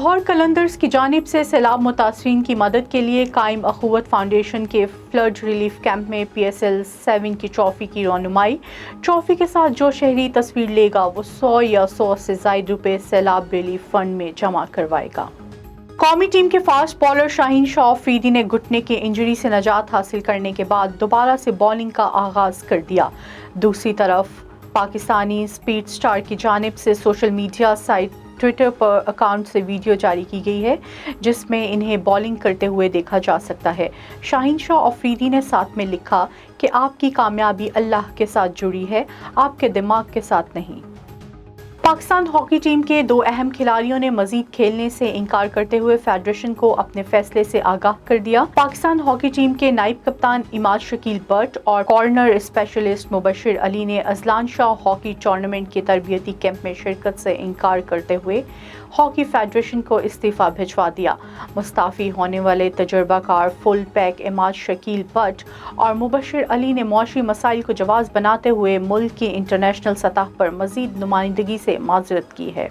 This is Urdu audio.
لاہور قلندرز کی جانب سے سیلاب متاثرین کی مدد کے لیے قائم اخوت فاؤنڈیشن کے فلڈ ریلیف کیمپ میں PSL 7 کی ٹرافی کی رونمائی۔ ٹرافی کے ساتھ جو شہری تصویر لے گا وہ 100 یا 100 سے زائد روپے سیلاب ریلیف فنڈ میں جمع کروائے گا۔ قومی ٹیم کے فاسٹ بالر شاہین شاہ افریدی نے گھٹنے کے انجری سے نجات حاصل کرنے کے بعد دوبارہ سے بالنگ کا آغاز کر دیا۔ دوسری طرف پاکستانی سپیڈ سٹار کی جانب سے سوشل میڈیا سائٹ ٹویٹر پر اکاؤنٹ سے ویڈیو جاری کی گئی ہے جس میں انہیں بالنگ کرتے ہوئے دیکھا جا سکتا ہے۔ شاہین شاہ افریدی نے ساتھ میں لکھا کہ آپ کی کامیابی اللہ کے ساتھ جڑی ہے، آپ کے دماغ کے ساتھ نہیں۔ پاکستان ہاکی ٹیم کے 2 اہم کھلاڑیوں نے مزید کھیلنے سے انکار کرتے ہوئے فیڈریشن کو اپنے فیصلے سے آگاہ کر دیا۔ پاکستان ہاکی ٹیم کے نائب کپتان اماد شکیل بٹ اور کارنر اسپیشلسٹ مبشر علی نے اذلان شاہ ہاکی ٹورنامنٹ کے تربیتی کیمپ میں شرکت سے انکار کرتے ہوئے ہاکی فیڈریشن کو استعفیٰ بھجوا دیا۔ مستعفی ہونے والے تجربہ کار فل پیک اماد شکیل بٹ اور مبشر علی نے معاشی مسائل کو جواز بناتے ہوئے ملک کی انٹرنیشنل سطح پر مزید نمائندگی سے معذرت کی ہے۔